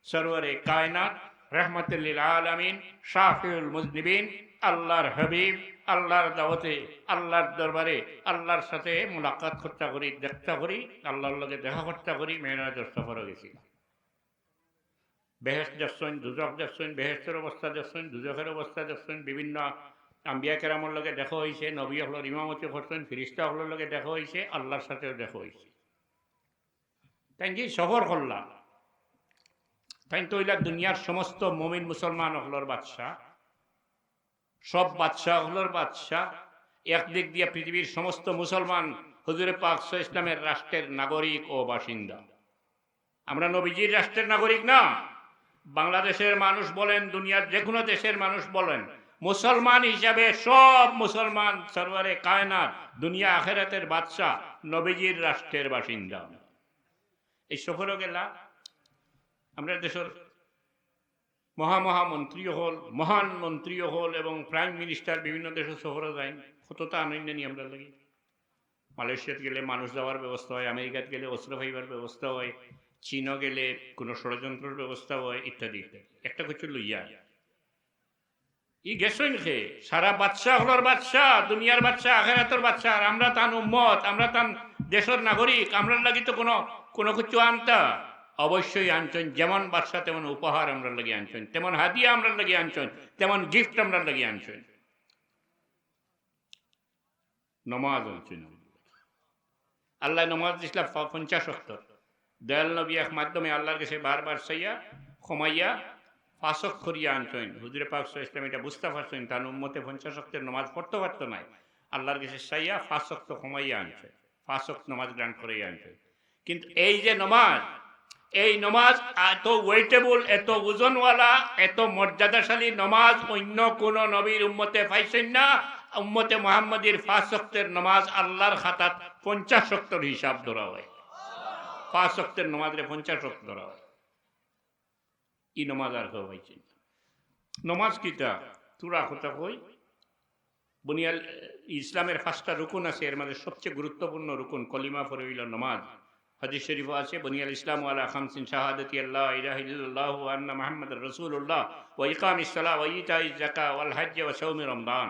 সরওয়ারে কায়নাত, রাহমাতুল লিল আলামিন, শাফিউল মুজনিবিন, আল্লাহর হাবিব, আল্লাহর দাওয়াতে, আল্লাহর দরবারে আল্লাহর সাথে মুলাকাত করতে করি, দেখতে করি, আল্লাহর লগে দেখা করতে করি। মেরাজের সফরও গেছিলাম। বেহেশত দেখছেন, দুজক দেখছেন, বেহেশতের অবস্থা দেখছেন, দুজকের অবস্থা দেখছেন, বিভিন্ন আম্বিয়া কেরামর লগে দেখা হয়েছে, নবী হলের ইমামতি করছেন, ফিরিস্তা হলের লগে দেখা হয়েছে, আল্লাহর সাথেও দেখা হয়েছে। তাই যে সফর করলাম, তাই তো হইলা দুনিয়ার সমস্ত মুমিন মুসলমান হলর বাদশা, সব বাদশা হলর বাদশা। একদিক দিয়ে পৃথিবীর সমস্ত মুসলমান হুজুরে পাক সাল্লাল্লাহু আলাইহি ইসলামের রাষ্ট্রের নাগরিক ও বাসিন্দা। আমরা নবীজির রাষ্ট্রের নাগরিক না। বাংলাদেশের মানুষ বলেন, দুনিয়ার যে কোনো দেশের মানুষ বলেন, মুসলমান হিসাবে সব মুসলমান সরওয়ারে কায়নাত, দুনিয়া আখিরাতের বাদশা, নবীজির রাষ্ট্রের বাসিন্দা। এই সফরও গেলা আমরা দেশের মহামন্ত্রীও হল, মহান মন্ত্রীও হল এবং প্রাইম মিনিস্টার বিভিন্ন দেশের সফরে যায়, কতটা আনন্দ নিয়ে আমরা লাগি। মালয়েশিয়াত গেলে মানুষ যাওয়ার ব্যবস্থা হয়, আমেরিকাত গেলে অস্ত্র ফাইবার ব্যবস্থা হয়, চীনও গেলে কোনো ষড়যন্ত্রের ব্যবস্থা হয়, ইত্যাদি ইত্যাদি। একটা কিছু লইয়া ই গেছেন খে সারা বাদশা হলর বাদশা, দুনিয়ার বাদশা, আখিরাতের বাদশা, আর আমরা তান উম্মত, আমরা তান দেশের নাগরিক, আমরা লাগি তো কোনো কিছু আনতা অবশ্যই আনছেন। যেমন বাদশা তেমন উপহার আমরা লাগি আনছেন, তেমন হাদিয়া আমরা লাগি আনছেন, তেমন গিফট আমরা লাগি আনছেন। নমাজ আনছেন আল্লাহ, নমাজ ইসলাম 50 ওয়াক্ত। দয়াল নবী এক মাধ্যমে আল্লাহর কাছে বারবার চাইয়া ক্ষমাইয়া 5 ওয়াক্ত করিয়া আনছেন। হুজুরে পাক সাল্লাল্লাহু আলাইহি ওয়াসাল্লাম এটা বুঝতে পারছেন, তার উম্মতে 50 ওয়াক্তের নমাজ পড়তে পারতো না, আল্লাহর কাছে চাইয়া 5 ওয়াক্ত ক্ষমাইয়া আনছেন, 5 ওয়াক্ত নমাজ গ্রহণ করিয়া আনছেন। কিন্তু এই যে নমাজ, এই নমাজ এত ওয়েটেবল, এত ওজনওয়ালা, এত মর্যাদাশালী নমাজ অন্য কোন নবীর উম্মতে পাইছেন না। উম্মতে মুহাম্মাদীর 5 ওয়াক্তের নমাজ আল্লাহর খাতাত 50 ওয়াক্তের হিসাব ধরা হয়। 5 ওয়াক্তের নমাজরে 50 ওয়াক্ত ধরা হয়। ই নমাজ আর কেউ পাইছেন নমাজ কিতা তুরা কথা কই বুনিয়াল ইসলামের 5টা রুকুন আছে, এর মধ্যে সবচেয়ে গুরুত্বপূর্ণ রুকুন কলিমা পড়ে হইল নমাজ। হাদিস শরীফ আছে বুনিয়াল ইসলাম আলা খামসিন শাহাদাতি আল্লাহ ইলাহা ইল্লাল্লাহ ওয়া আন্না মুহাম্মাদুর রাসূলুল্লাহ ওয়া ইকামিস সালাহ ওয়া ইতাইজ যাকাত ওয়াল হজ্জ ওয়া শাওমি রমজান।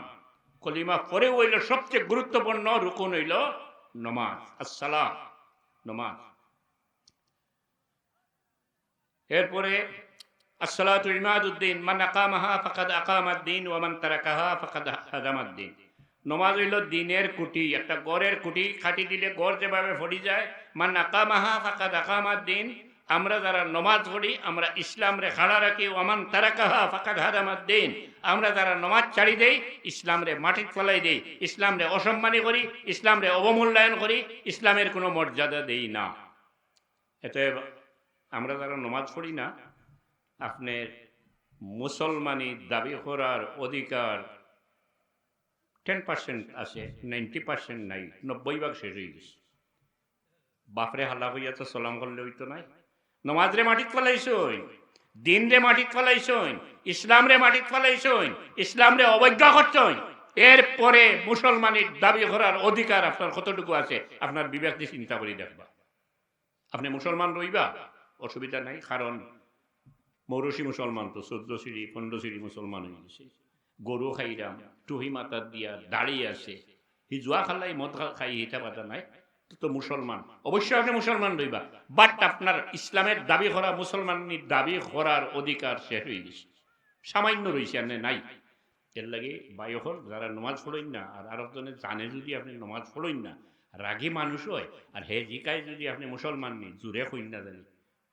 কলিমা পড়ে হইল সবচেয়ে গুরুত্বপূর্ণ রুকুন হইল নমাজ, আসসালাহ নমাজ। এরপরে আসসালাতু ইমাদুদ্দিন, মান আকামাহা ফাকাদ আকামাদ্দিন ওয়া মান তারাকাহা ফাকাদ হাদামাদ্দিন। নমাজ হইল দিনের কুটি, একটা গড়ের কুটি খাটি দিলে গড় যেভাবে ফড়ি যায়। মান আকামাহা ফাকাদ আকামাদ্দিন, আমরা যারা নমাজ পড়ি আমরা ইসলাম রে খাড়া রাখি। ওয়ামান তারাকাহা ফাকাদ হাদামাদ্দিন, আমরা যারা নমাজ ছাড়ি দেই ইসলাম রে মাটিত ফেলাই দেই, ইসলাম রে অসম্মানী করি, ইসলাম রে অবমূল্যায়ন করি, ইসলামের কোনো মর্যাদা দেই না। এতে আমরা যারা নমাজ পড়ি না, আপনার মুসলমানি দাবি করার অধিকার 10% আছে, 90% নাই, 90% শেষ হয়ে গেছে। বাপরে হাল্লা হইয়া তো সালাম করলে হইতো নাই। নমাজ রে মাটিত ফেলাইছই, দিন রে মাটিত ফেলাইছই, ইসলাম রে মাটিত ফেলাইছই, ইসলাম রে অবজ্ঞা করছই। এরপরে মুসলমানির দাবি করার অধিকার আপনার কতটুকু আছে আপনার বিবেক দিয়ে চিন্তা করে দেখবা। আপনি মুসলমান রইবা অসুবিধা নাই, কারণ মৌরসি মুসলমান তো 14 সিঁড়ি 15 সিঁড়ি মুসলমান হয়ে গেছে। গরু খাইরাম, টুহি মাতার দিয়া দাঁড়িয়ে আছে, হি জুয়া খাল্লাই মদ খাই হিটা পাতা নাই, তো মুসলমান অবশ্যই আপনি মুসলমান রইবা। বাট আপনার ইসলামের দাবি করা মুসলমানের দাবি করার অধিকার শেষ হয়ে গেছে, সামান্য রয়েছে আপনি নাই। এর লাগে বায়ু হল যারা নমাজ পড়েন না, আর আরেকজনে জানে যদি আপনি নমাজ পড়েন না, রাগী মানুষ হয় আর হে জিকায় যদি আপনি মুসলমান নেই জুড়ে কইন না জানি,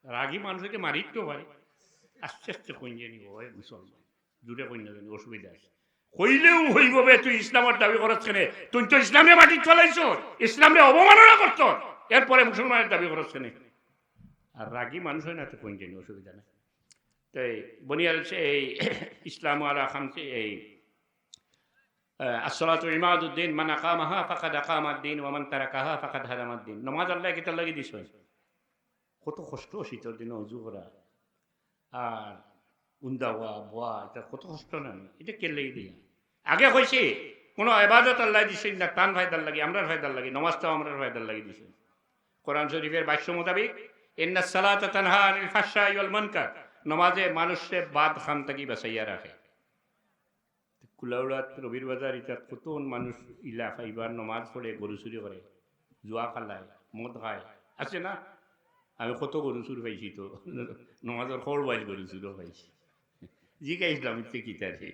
রাগী মানুষকে মারিতেও পারে। আস্তে আস্তে কইন জানি হয় মুসলমান, জুড়ে কইন না জানি অসুবিধা আছে। কইলেও হইব বে তুই ইসলামের দাবি করছ কেনে, তুই তো ইসলামে মাটি চলাইছ, ইসলামে অবমাননা করছ, এরপরে মুসলমানের দাবি করছ কেনে। আর রাগী মানুষ হয় না তো কইন জানি অসুবিধা নেই। তাই বনিয়াল এই ইসলাম আলা খামসি এই আসসালাতু ইমাদুদ্দিন, মান আকামাহা ফাকাদ আকামাদ্দিন ওয়া মান তারাকাহা ফাকাদ হাদামাদ্দিন। নমাজ আল্লাহ কিতাব লাগি দিছ, কত কষ্ট শীতের দিনে অজু করা আর উন্দা হওয়া বোয়া, এটা কত কষ্ট না, এটা কে লেগে দিয়া আগে কইছি কোনো ইবাদত আল্লাহ দিছেন না টান ফায়দার লাগি, আমরার ফায়দার লাগি, নমাজটাও আমরার ফায়দার লাগি দিছেন। কোরআন শরীফের বাক্য মোতাবেক ইন্নাস সালাতা তানহা আনিল ফাহশাই ওয়াল মুনকার, নমাজে মানুষে বাদ খাম থাকি বাঁচাইয়া রাখে। কুলাউড়াত রবির বাজার ইটা কত মানুষ ইলা খাইবার নমাজ পড়ে গরু চুরি করে, জুয়া খালায়, মদ খায়, আছে না? আমি কত গরু চুর পাইছি, তো নমাজের খড় বাইল গরু চুরও পাইছি। জিকা ইসলামিতে কিতারে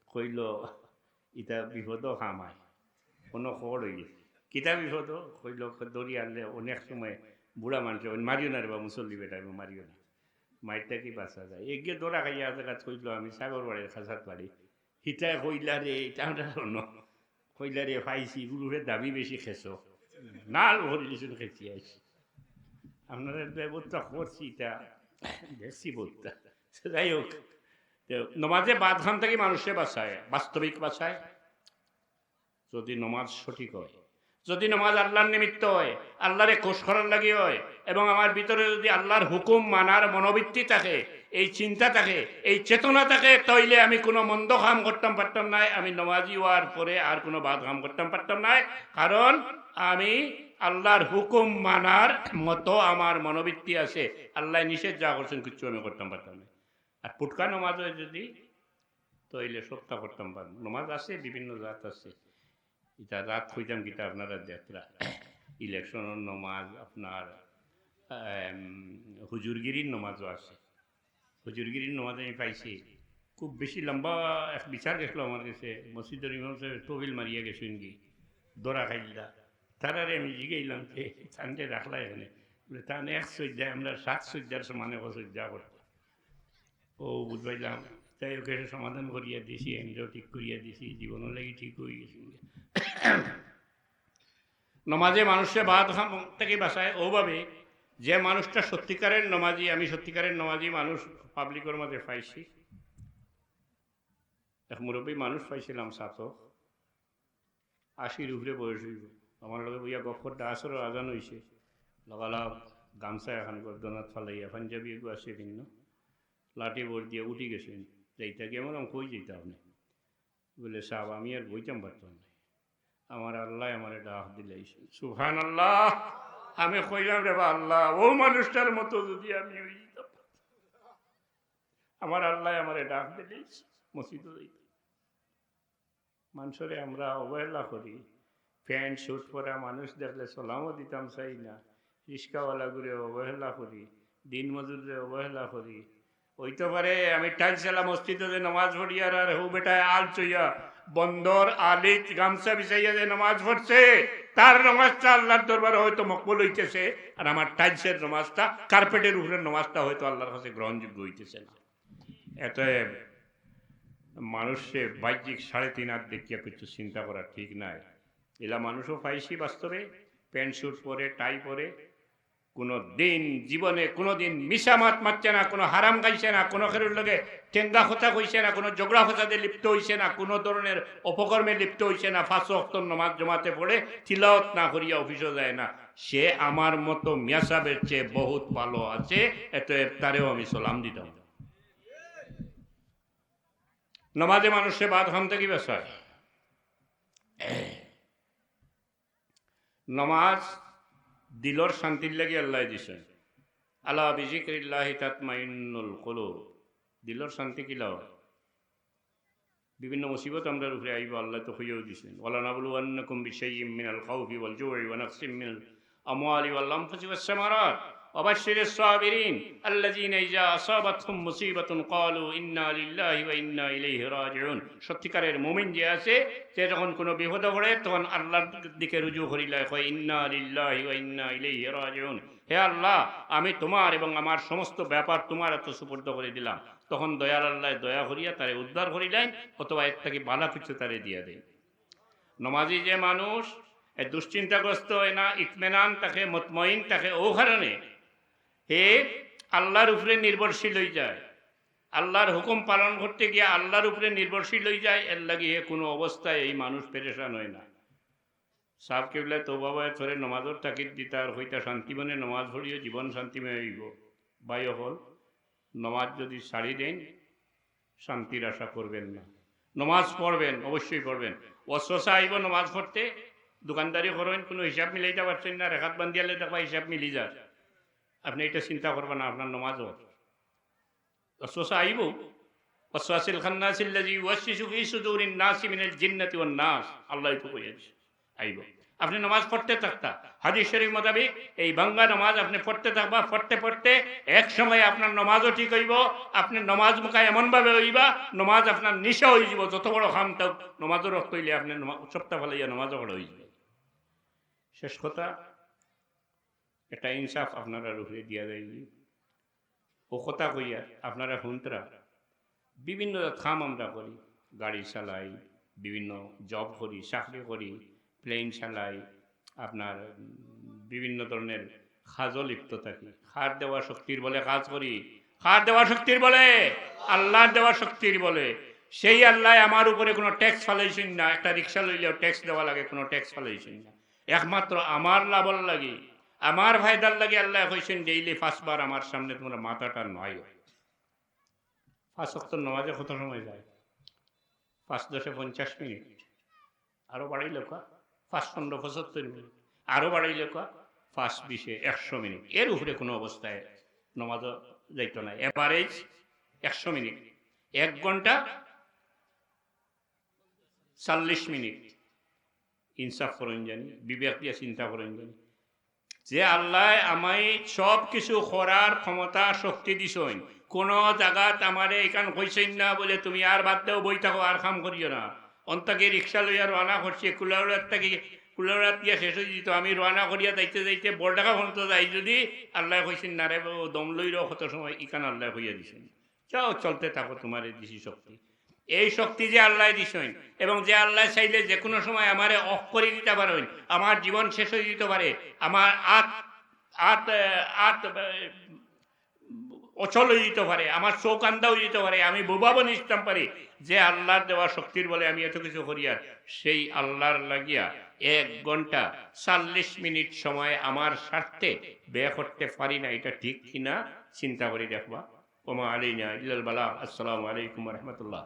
কইল ইটা বিপদও খামায়, কোনো খড় হয়ে গেছে, কিতা বিপদ কইল দড়ি আনলে অনেক সময় বুড়া মানুষ মারিও না রে বা মুসল্লি বেটা মারিও না, মাইরটা কি বাঁচা যায়। এগিয়ে দৌড়া খাইয়া জায়গা কইল আমি সাগর বাড়ির খাসাত বাড়ি, হিটা কইলা রে এটা কইলা রে পাইছি গুরুরে দাবি বেশি খেছো নাল ভরি দিছুন খেছি আইছি, আপনারা ব্যবস্থা করছি এটা দেখছি বোধটা। যাই হোক, নমাজে বাদ খান থেকে মানুষে বাঁচায়, বাস্তবিক বাঁচায় যদি নমাজ সঠিক হয়, যদি নমাজ আল্লাহর নিমিত্ত হয়, আল্লাহরে খুশ করার লাগি হয়, এবং আমার ভিতরে যদি আল্লাহর হুকুম মানার মনোবৃত্তি থাকে, এই চিন্তা থাকে, এই চেতনা থাকে, তাইলে আমি কোনো মন্দ কাম করতাম পারতাম না, আমি নমাজি হওয়ার পরে আর কোনো বাদ কাম করতাম পারতাম না, কারণ আমি আল্লাহর হুকুম মানার মতো আমার মনোবৃত্তি আছে। আল্লাহ নিষেধ যা করছেন কিছু আমি করতাম পারতাম না। আর পুটকা নমাজ হয় যদি, তাইলে সপ্তাহ করতাম পারতাম। নমাজ আছে বিভিন্ন জাত আছে, এটা রাত হইতাম কিতা আপনারা যাত্রা ইলেকশনের নমাজ, আপনার হুজুরগিরির নমাজও আছে। হুজুরগিরির নমাজ আমি পাইছি, খুব বেশি লম্বা এক বিচার গেছিল আমার কাছে, মসজিদের ইমাম সাহেব টবিল মারিয়া গেছেন কি দরা খাইলা, তারারে আমি জিগাইলাম যে চান্দে রাখলা এখানে, বলে তাহলে 1 সজ্জা আমরা 7 সজ্জার সমানে সজ্জা করতাম। ও বুঝবাইলাম, তাই ওকে সমাধান করিয়া দিছি, আমিও ঠিক করিয়া দিছি, জীবনের লাগি ঠিক হয়ে গেছি। নমাজে মানুষের বাদ খাম থেকে বাঁচায় ওভাবে যে মানুষটা সত্যিকারের নমাজি, আমি সত্যিকারের নমাজি মানুষ পাবলিকের মাঝে পাইছি। এক মুরব্বী মানুষ পাইছিলাম 80 উপরে বয়স হইব, আমার লগে বইয়া গফরটা আসর আজান হয়েছে, লগালগ গামছা এখন গর্দনাথ ফালাইয়া পাঞ্জাবি এগু আছে ভিন্ন লাঠি বোর্ড দিয়ে উঠি গেছেন যাইতা গিয়ে আমার কই যেতে আপনি বলে সাহেব আমি আর বইতাম পারতাম না আমার আল্লাহ আমার ডাক দিলে সুবহান আল্লাহ আমি কইলাম রে বা আল্লাহ ও মানুষটার মতো যদি আমি হই যেতাম আমার আল্লাহ আমার ডাক দিলে মসজিদে যাইতাম মানুষরে আমরা অবহেলা করি প্যান্ট শুট পরা মানুষ দেখলে সালামও দিতাম চাই না রিক্সাওয়ালা ঘুরে অবহেলা করি দিন মজুরে অবহেলা করি হইতে পারে আমি টাইলসালা মসজিদে নামাজ পড়িয়ার আর হু বেটায় আল চইয়া বন্দর আলিত গামছা বিছাইয়া যে নামাজ পড়ছে তার নামাজটা আল্লাহর দরবারে হয়তো মকবুল হইতেছে আর আমার টাইলসের নামাজটা কার্পেটের উপরে নামাজটা হয়তো আল্লাহর কাছে গ্রহণযোগ্য হইতেছে না এত মানুষে বাহ্যিক 3.5 হাত দেখিয়া কিছু চিন্তা করা ঠিক নাই এলা মানুষও পাইছি বাস্তবে প্যান্ট শুট পরে টাই পরে কোনো দিন জীবনে কোনো দিন মিশামাত মারছে না কোনো হারাম গাইছে না কোনো খেরুর লগে টেঙ্গা কথা কইছে না কোনো ঝগড়া ফসাদে লিপ্ত হইছে না কোনো ধরনের অপকর্মে লিপ্ত হইছে না 5 ওয়াক্ত নামাজ জমাতে পড়ে তিলাওয়াত না করিয়া অফিসে যায় না সে আমার মতো মিয়াসাবের চেয়ে বহুত ভালো আছে এত তারেও আমি সালাম দিতাম নামাজে মানুষে বাদ হাম থেকে বেসায় নমাজ দিলর শান্তির লাগি আল্লাহ দিছেন আলা বিজিক্রিল্লাহি তাতমাইন্নুল কুলুব দিলর শান্তি কিলাও বিভিন্ন মুসিবত আমরা উপরে আইব আল্লাহ তো হইয়াও দিছেন ওয়ালা নাবলুওয়ান্নাকুম বিশাইয়্যিম মিনাল খাউফি ওয়াল জু'i ওয়া নাকসিম মিনাল আমওয়ালি ওয়াল আনফুসি ওয়াস সামারাত ওয়াবাশশিরিস সাবিরিন আল্লাযীনা ইযা আসাবাতহুম মুসিবাতুন ক্বালু ইন্না লিল্লাহি ওয়া ইন্না ইলাইহি রাজিউন সত্যিকারের মুমিন যে আছে সে যখন কোনো বিপদে পড়ে তখন আল্লাহর দিকে রুজু করিলে কয় ইন্না লিল্লাহি ওয়া ইন্না ইলাইহি রাজিউন হে আল্লাহ আমি তোমার এবং আমার সমস্ত ব্যাপার তোমার এত সুপর্দ করে দিলাম তখন দয়াল আল্লাহ দয়া করিয়া তারে উদ্ধার করিলেন অথবা এর থেকে বালা কিছু তারে দিয়া দেয় নমাজি যে মানুষ এ দুশ্চিন্তাগ্রস্ত হয় না ইতমেনান তাকে মুতমাইন তাকে ও কারণে হে আল্লাহর উপরে নির্ভরশীল হয়ে যায় আল্লাহর হুকুম পালন করতে গিয়ে আল্লাহর উপরে নির্ভরশীল হয়ে যায় এর লাগে কোনো অবস্থায় এই মানুষ পেরেশান হয় না সাহেব কেবলা তো বাবা থরে নমাজর তাকিদ দিতার হইতা শান্তিমনে নমাজ পড়িও জীবন শান্তিময় হইব বাই হল নমাজ যদি ছাড়ি দেন শান্তির আশা করবেন না নমাজ পড়বেন অবশ্যই পড়বেন অশ্বাসা আইব নমাজ পড়তে দোকানদারি করেন কোনো হিসাব মিলাইতে পারছেন না রেখাত বান্ধিয়ালে দেখবা হিসাব মিলি যায় আপনি এটা চিন্তা করবেন না আপনার নমাজও অশ্বাসা আইব ওয়াসওয়াসিল খান্নাসিল্লাযী ইউওয়াসওয়িসু ফী সুদুরিন নাসি মিনাল জিন্নাতি ওয়ান নাস আল্লাহ তো কইছে আইব আপনি নামাজ পড়তে থাকতা হাদিস শরীফ মোতাবেক এই বাংলা নামাজ আপনি পড়তে থাকবা পড়তে পড়তে এক সময় আপনার নামাজও ঠিক হইব আপনি নামাজ মুখা এমনভাবে হইবা নামাজ আপনার নিশা হয়ে যাব যত বড় খাম তাও নামাজও রক্ত হইলে আপনি সপ্তাহ ফেলাইয়া নামাজও বড় হয়ে যাবে শেষ কথা একটা ইনসাফ আপনারা রুখে দিয়া যায় ও কথা কইয়া আপনারা শুনতরা বিভিন্ন কাম আমরা করি গাড়ি চালাই বিভিন্ন জব করি চাকরি করি প্লেন চালাই আপনার বিভিন্ন ধরনের কাজও লিপ্ত থাকি খার দেওয়া শক্তির বলে কাজ করি খার দেওয়া শক্তির বলে আল্লাহর দেওয়া শক্তির বলে সেই আল্লাহ আমার উপরে কোনো ট্যাক্স ফালাইছেন না একটা রিক্সা লইলেও ট্যাক্স দেওয়া লাগে কোনো ট্যাক্স ফালাইছেন না একমাত্র আমার লাভর লাগে আমার ফায়দার লাগে আল্লাহ কইছেন ডেইলি 5 বার আমার সামনে তোমরা মাথাটা নয় 5 ওয়াক্ত নামাজে কত সময় যায় 5-10 50 মিনিট আরো বাড়াইলে 5-15 75 মিনিট আরো বাড়াইলে 5-20 100 মিনিট এর উপরে কোনো অবস্থায় নামাজ যাইতো না এভারেজ 100 মিনিট 1 ঘন্টা 40 মিনিট ইনসাফ করেন জানি বিবেক দিয়ে চিন্তা করেন জানি যে আল্লাহ আমায় সব কিছু করার ক্ষমতা শক্তি দিছেন কোনো জায়গাত আমারে এখান কইছেন না বলে তুমি আর বাদ দাও বই থাকো আর কাম করিও না অন্তাকে রিক্সা লইয়া রওনা করছি কুলাউড়ার থেকে কুলাউড়ার দিয়া শেষ হয়ে দিত আমি রওনা করিয়া যাইতে যাইতে বড়ডাকা পর্যন্ত যাই যদি আল্লাহ কইছেন না রে দম লইরও কত সময় ইখান আল্লাহ কইয়া দিছেন যাও চলতে থাকো তোমার এই দিছি শক্তি এই শক্তি যে আল্লাহ দিছেন এবং যে আল্লাহ চাইলে যে কোনো সময় আমারে অফ করে দিতে পারেন আমার জীবন শেষ হয়ে দিতে পারে আমার অচল হয়ে দিতে পারে আমার চোখ আন্দা হয়ে দিতে পারে আমি বোবা বনিতাম পারি যে আল্লাহর দেওয়া শক্তির বলে আমি এত কিছু করি আর সেই আল্লাহর লাগিয়া 1 ঘন্টা 40 মিনিট সময় আমার স্বার্থে ব্যয় করতে পারি না, এটা ঠিক কিনা চিন্তা করে দেখবা। ওমা আলাইনা ইল্লাল বালাগ। আসসালামু আলাইকুম ওয়া রাহমাতুল্লাহ।